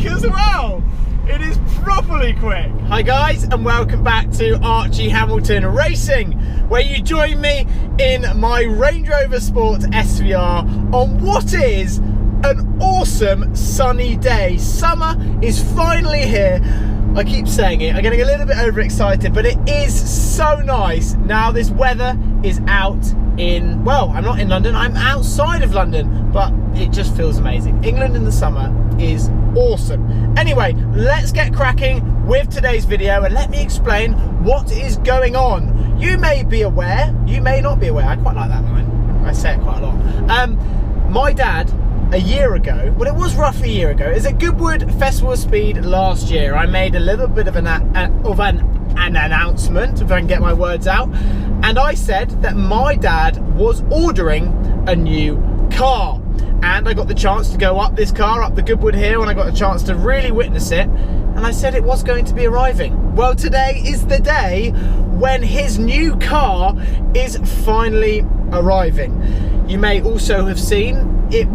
as well. It is properly quick. Hi guys, and welcome back to Archie Hamilton Racing, where you join me in my Range Rover Sport SVR on what is an awesome sunny day. Summer is finally here. I keep saying it, I'm getting a little bit overexcited, but it is so nice. Now this weather is out in, well, I'm not in London, I'm outside of London, but it just feels amazing. England in the summer is awesome. Anyway, let's get cracking with today's video and let me explain what is going on. You may be aware, you may not be aware, I quite like that line, I say it quite a lot. My dad, a year ago, well it was roughly a year ago, is at Goodwood Festival of Speed last year. I made a little bit of an announcement, if I can get my words out, and I said that my dad was ordering a new car, and I got the chance to go up this car, up the Goodwood Hill, and I got a chance to really witness it, and I said it was going to be arriving. Well, today is the day when his new car is finally arriving. You may also have seen, it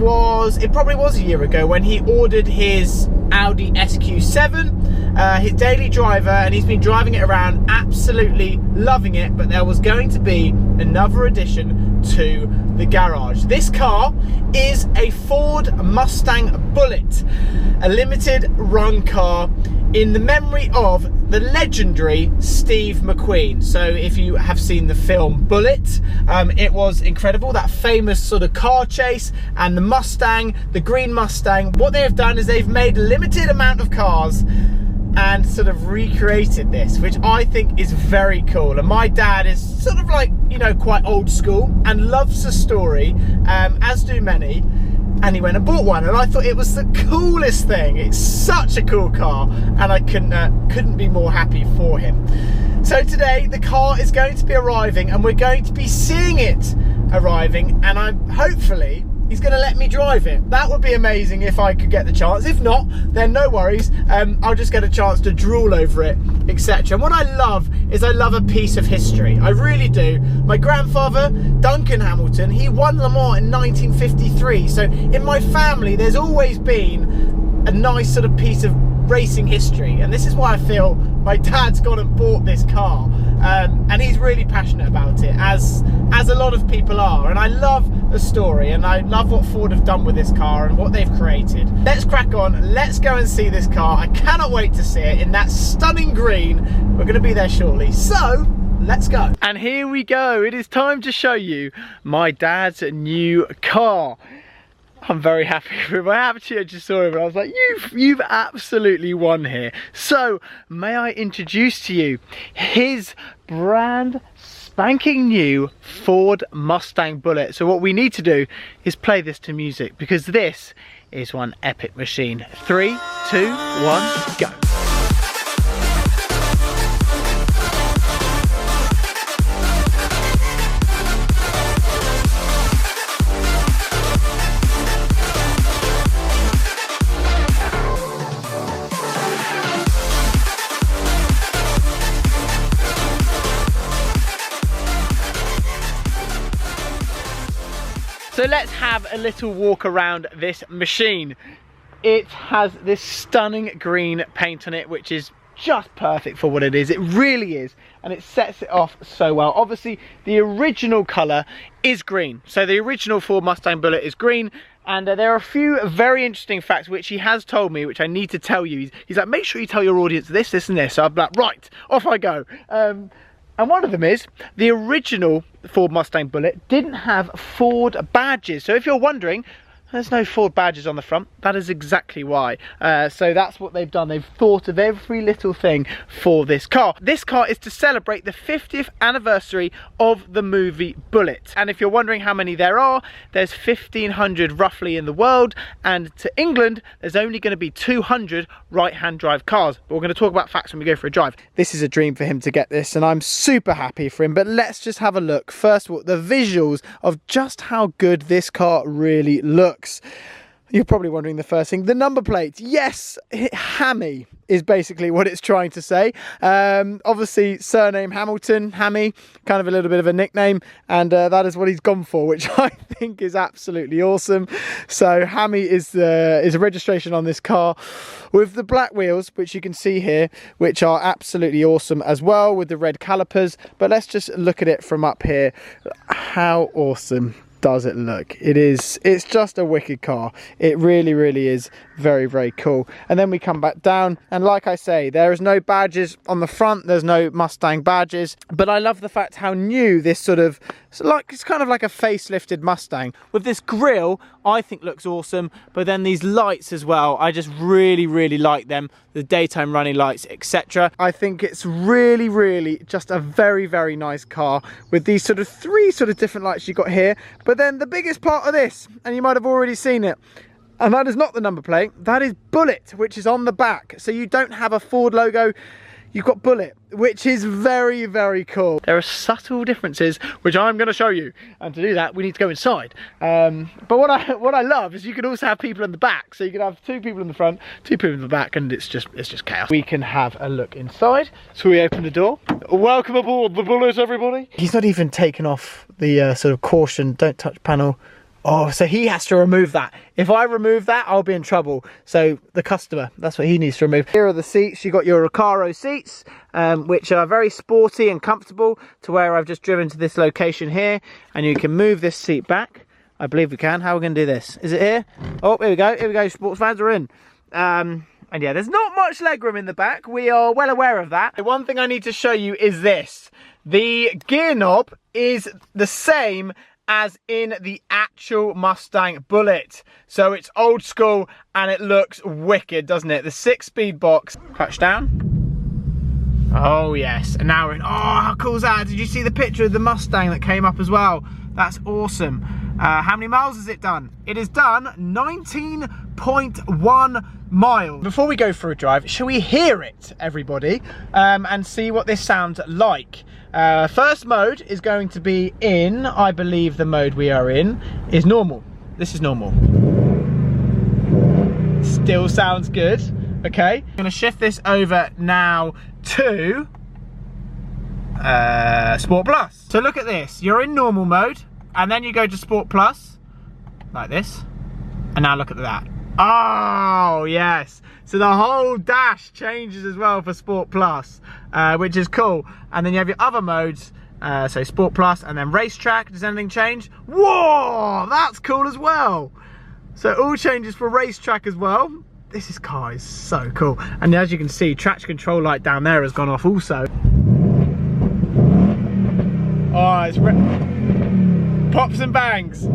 probably was a year ago when he ordered his Audi SQ7, his daily driver, and he's been driving it around, absolutely loving it, but there was going to be another addition to the garage. This car is a Ford Mustang Bullet, a limited run car in the memory of the legendary Steve McQueen. So if you have seen the film Bullet, it was incredible, that famous sort of car chase, and the Mustang, the green Mustang. What they have done is they've made a limited amount of cars and sort of recreated this, which I think is very cool. And my dad is sort of like, you know, quite old school and loves a story, as do many. And he went and bought one, and I thought it was the coolest thing. It's such a cool car, and I couldn't be more happy for him. So today the car is going to be arriving, and we're going to be seeing it arriving, and hopefully he's going to let me drive it. That would be amazing if I could get the chance. If not, then no worries. I'll just get a chance to drool over it, etc. And what I love is I love a piece of history. I really do. My grandfather, Duncan Hamilton, he won Le Mans in 1953. So in my family, there's always been a nice sort of piece of racing history. And this is why I feel my dad's gone and bought this car. And he's really passionate about it, as a lot of people are. And I love the story, and I love what Ford have done with this car and what they've created. Let's crack on, let's go and see this car. I cannot wait to see it in that stunning green. We're going to be there shortly, so let's go. And here we go, it is time to show you my dad's new car. I'm very happy with him. I just saw him and I was like, you've absolutely won here. So may I introduce to you his brand spanking new Ford Mustang Bullet. So what we need to do is play this to music, because this is one epic machine. 3, 2, 1, go. So let's have a little walk around this machine. It has this stunning green paint on it, which is just perfect for what it is. It really is, and it sets it off so well. Obviously, the original colour is green. So the original Ford Mustang Bullet is green, and there are a few very interesting facts which he has told me, which I need to tell you. He's like, make sure you tell your audience this, this, and this. So I'm like, right, off I go. And one of them is, the original Ford Mustang Bullet didn't have Ford badges. So if you're wondering, there's no Ford badges on the front. That is exactly why. So that's what they've done. They've thought of every little thing for this car. This car is to celebrate the 50th anniversary of the movie Bullet. And if you're wondering how many there are, there's 1,500 roughly in the world. And to England, there's only going to be 200 right-hand drive cars. But we're going to talk about facts when we go for a drive. This is a dream for him to get this, and I'm super happy for him. But let's just have a look. First of all, the visuals of just how good this car really looks. You're probably wondering the first thing, the number plates. Yes, Hammy is basically what it's trying to say. Obviously, surname Hamilton, Hammy, kind of a little bit of a nickname, and that is what he's gone for, which I think is absolutely awesome. So Hammy is a registration on this car with the black wheels, which you can see here, which are absolutely awesome as well with the red calipers. But let's just look at it from up here. How awesome does it look? It's just a wicked car. It really is very, very cool. And then we come back down, and like I say, there is no badges on the front. There's no Mustang badges, but I love the fact how new this sort of, it's kind of like a facelifted Mustang with this grille. I think looks awesome, but then these lights as well, I just really like them, the daytime running lights, etc. I think it's really just a very nice car with these three different lights you got here. But then the biggest part of this, and you might have already seen it, and that is not the number plate, that is Bullet, which is on the back. So you don't have a Ford logo, you've got Bullet, which is very cool. There are subtle differences, which I'm going to show you. And to do that, we need to go inside. But what I love is you can also have people in the back. So you can have 2 people in the front, 2 people in the back, and it's just chaos. We can have a look inside. So we open the door. Welcome aboard the Bullet, everybody. He's not even taken off the sort of caution, don't touch panel. Oh, so he has to remove that. If I remove that, I'll be in trouble. So the customer, that's what he needs to remove. Here are the seats. You got your Recaro seats, which are very sporty and comfortable, to where I've just driven to this location here, and you can move this seat back. I believe we can. How are we going to do this? Is it here? Oh, here we go. Here we go. Sports fans are in. And yeah, there's not much legroom in the back. We are well aware of that. One thing I need to show you is this. The gear knob is the same as in the actual Mustang Bullet. So it's old school and it looks wicked, doesn't it? The 6-speed box. Clutch down. Oh yes, and now we're in. Oh, how cool is that? Did you see the picture of the Mustang that came up as well? That's awesome. How many miles has it done? It has done 19.1 miles. Before we go for a drive, shall we hear it, everybody, and see what this sounds like? First mode is going to be in, I believe the mode we are in is normal. This is normal. Still sounds good. Okay, I'm going to shift this over now to Sport Plus. So look at this. You're in normal mode, and then you go to Sport Plus, like this. And now look at that. Oh, yes. So the whole dash changes as well for Sport Plus, which is cool. And then you have your other modes, so Sport Plus and then Racetrack. Does anything change? Whoa, that's cool as well. So all changes for Racetrack as well. This car is so cool. And as you can see, traction control light down there has gone off also. Oh, it's pops and bangs.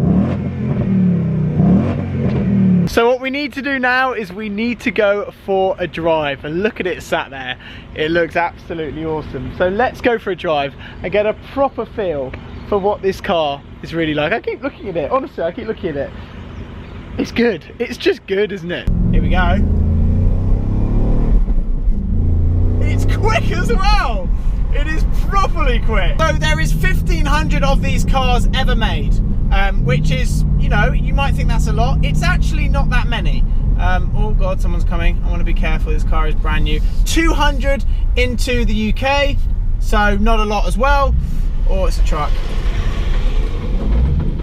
So what we need to do now is we need to go for a drive, and look at it sat there. It looks absolutely awesome. So let's go for a drive and get a proper feel for what this car is really like. I keep looking at it, honestly, I keep looking at it. It's good, it's just good, isn't it? Here we go. It's quick as well. It is properly quick. So there is 1,500 of these cars ever made. Which is, you know, you might think that's a lot. It's actually not that many. Oh God, someone's coming. I want to be careful, this car is brand new. 200 into the UK, so not a lot as well. Oh, it's a truck.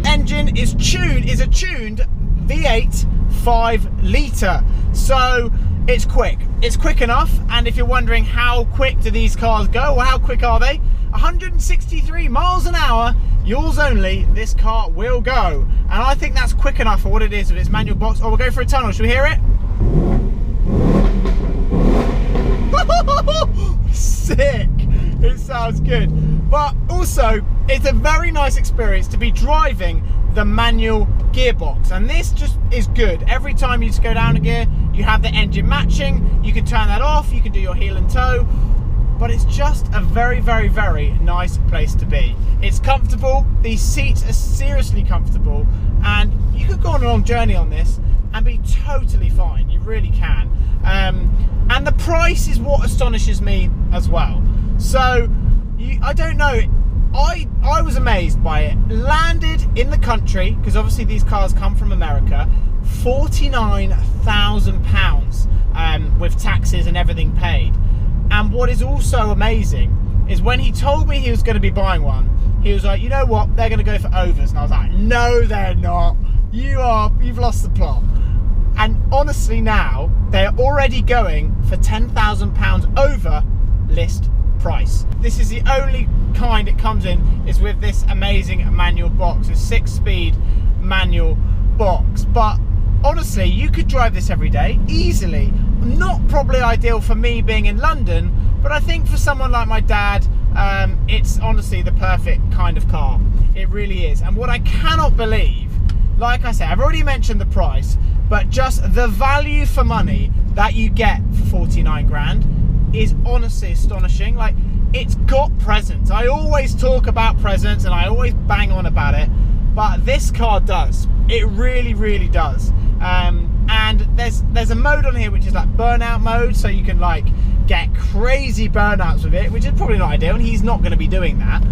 Engine is a tuned V8 5 litre. So it's quick. It's quick enough, and if you're wondering how quick do these cars go, or how quick are they? 163 miles an hour, yours only, this car will go. And I think that's quick enough for what it is with its manual box. Oh, we'll go for a tunnel, should we hear it? Sick, it sounds good. But also, it's a very nice experience to be driving the manual gearbox, and this just is good. Every time you just go down a gear, you have the engine matching, you can turn that off, you can do your heel and toe. But it's just a very nice place to be. It's comfortable, these seats are seriously comfortable, and you could go on a long journey on this and be totally fine, you really can. And the price is what astonishes me as well. So, I don't know, I was amazed by it. Landed in the country, because obviously these cars come from America, £49,000 with taxes and everything paid. And what is also amazing is when he told me he was going to be buying one, he was like, you know what, they're going to go for overs. And I was like, no, they're not. You've lost the plot. And honestly now, they're already going for £10,000 over list price. This is the only kind it comes in, is with this amazing manual box, a 6-speed manual box. But honestly, you could drive this every day easily. Not probably ideal for me being in London, but I think for someone like my dad, it's honestly the perfect kind of car. It really is. And what I cannot believe, like I said, I've already mentioned the price, but just the value for money that you get for 49 grand is honestly astonishing. Like, it's got presents. I always talk about presents and I always bang on about it, but this car does. It really, really does. And there's a mode on here which is like burnout mode, so you can like get crazy burnouts with it, which is probably not ideal, and he's not going to be doing that.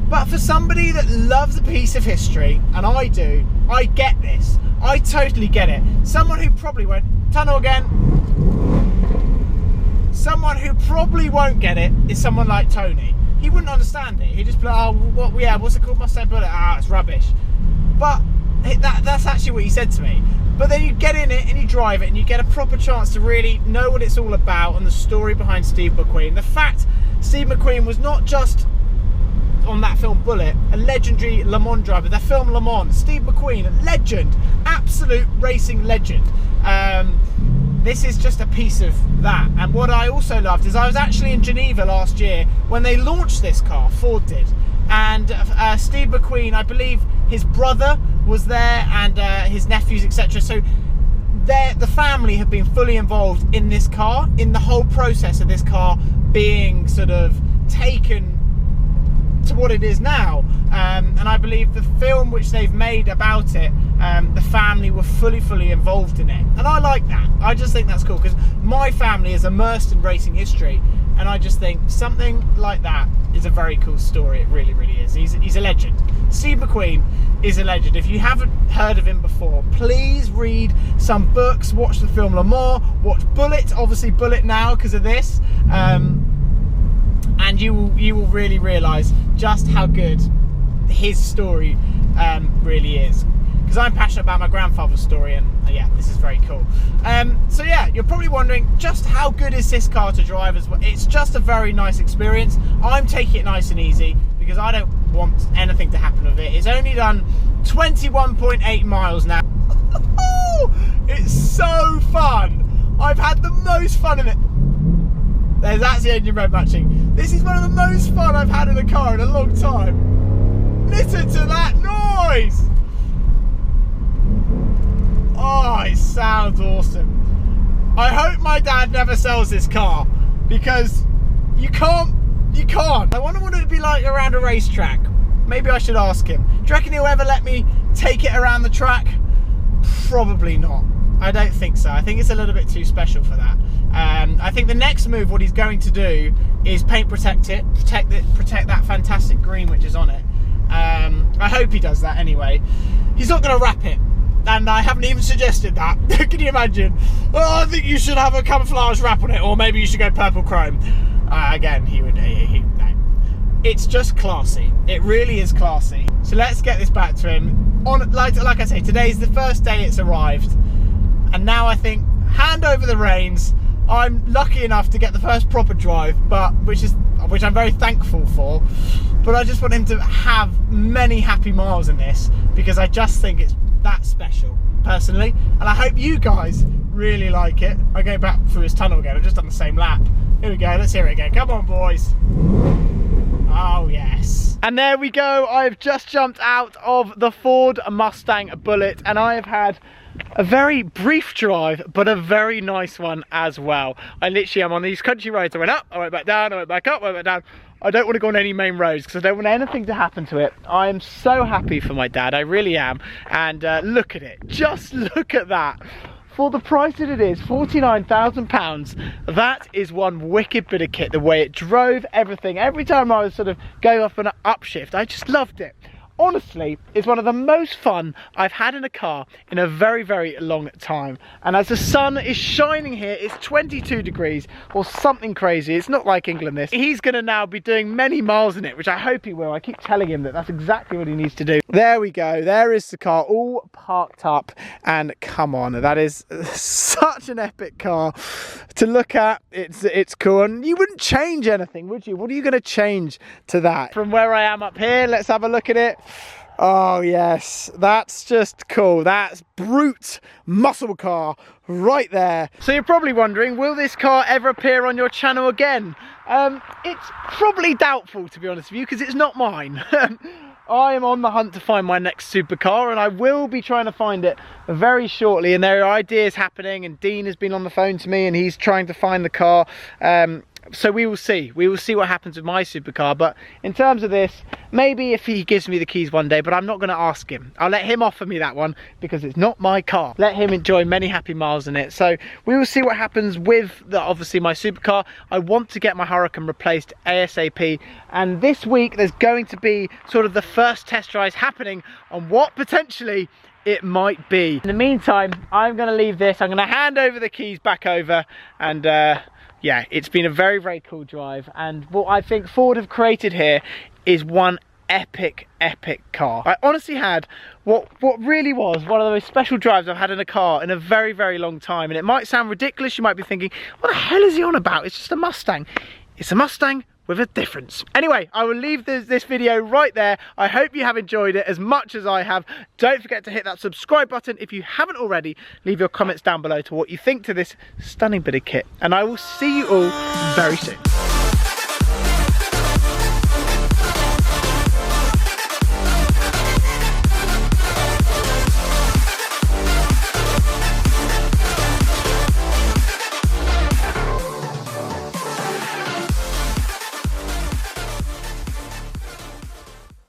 But for somebody that loves a piece of history, and I do, I get this. I totally get it. Someone who probably won't, tunnel again. Someone who probably won't get it is someone like Tony. He wouldn't understand it. He'd just be like, oh, what's it called? Mustang Bullet? Ah, it's rubbish. But that's actually what he said to me. But then you get in it and you drive it and you get a proper chance to really know what it's all about and the story behind Steve McQueen. The fact Steve McQueen was not just on that film Bullet, a legendary Le Mans driver. The film Le Mans, Steve McQueen, a legend, absolute racing legend. This is just a piece of that. And what I also loved is I was actually in Geneva last year when they launched this car, Ford did. And Steve McQueen, I believe his brother was there and his nephews, etc. So the family have been fully involved in this car, in the whole process of this car being sort of taken to what it is now. And I believe the film which they've made about it, the family were fully involved in it. And I like that. I just think that's cool, because my family is immersed in racing history, and I just think something like that is a very cool story. It really is. He's a legend. Steve McQueen is a legend. If you haven't heard of him before, please read some books, watch the film Le Mans, watch Bullet, obviously Bullet now because of this, and you will really realise just how good his story really is. Because I'm passionate about my grandfather's story, and yeah, this is very cool. So yeah, you're probably wondering just how good is this car to drive as well. It's just a very nice experience. I'm taking it nice and easy because I don't want anything to happen with it. It's only done 21.8 miles now. It's so fun. I've had the most fun in it. That's the engine red matching. This is one of the most fun I've had in a car in a long time. Listen to that noise. Oh, it sounds awesome. I hope my dad never sells this car, because you can't. I wonder what it would be like around a racetrack. Maybe I should ask him. Do you reckon he'll ever let me take it around the track? Probably not. I don't think so. I think it's a little bit too special for that. I think the next move, what he's going to do is paint protect it, protect that fantastic green which is on it. I hope he does that anyway. He's not going to wrap it, and I haven't even suggested that. Can you imagine? Oh, I think you should have a camouflage wrap on it, or maybe you should go purple chrome. Again, he would. No. It's just classy. It really is classy. So let's get this back to him. Like I say, today's the first day it's arrived, and now I think hand over the reins. I'm lucky enough to get the first proper drive, which I'm very thankful for. But I just want him to have many happy miles in this, because I just think it's that special, personally. And I hope you guys really like it. I go back through his tunnel again. I've just done the same lap. Here we go. Let's hear it again. Come on, boys. Oh, yes. And there we go. I've just jumped out of the Ford Mustang Bullet, and I have had a very brief drive, but a very nice one as well. I literally am on these country roads. I went up, I went back down, I went back up, I went back down. I don't want to go on any main roads because I don't want anything to happen to it. I am so happy for my dad, I really am. And look at it, just look at that. For the price that it is, £49,000, that is one wicked bit of kit. The way it drove, everything. Every time I was sort of going off on an upshift, I just loved it. honestly, it's one of the most fun I've had in a car in a very, very long time. And as the sun is shining here, it's 22 degrees or something crazy. It's not like England this. He's gonna now be doing many miles in it, which I hope he will. I keep telling him that that's exactly what he needs to do. There we go, there is the car all parked up, and come on, that is such an epic car to look at. It's cool, and you wouldn't change anything, would you? What are you gonna change to that? From where I am up here, let's have a look at it. Oh yes, that's just cool. That's brute muscle car right there. So you're probably wondering, will this car ever appear on your channel again? It's probably doubtful, to be honest with you, because it's not mine. I am on the hunt to find my next supercar, and I will be trying to find it very shortly, and there are ideas happening, and Dean has been on the phone to me and he's trying to find the car. So we will see what happens with my supercar. But in terms of this, maybe if he gives me the keys one day, but I'm not going to ask him. I'll let him offer me that one because it's not my car. Let him enjoy many happy miles in it. So we will see what happens with obviously my supercar. I want to get my Huracan replaced ASAP, and this week there's going to be sort of the first test drives happening on what potentially it might be. In the meantime, I'm going to leave this. I'm going to hand over the keys back over, and yeah, it's been a very, very cool drive, and what I think Ford have created here is one epic car. I honestly had what really was one of the most special drives I've had in a car in a very, very long time. And it might sound ridiculous, you might be thinking, what the hell is he on about? It's just a Mustang. It's a Mustang with a difference. Anyway, I will leave this video right there. I hope you have enjoyed it as much as I have. Don't forget to hit that subscribe button if you haven't already. Leave your comments down below to what you think to this stunning bit of kit, and I will see you all very soon.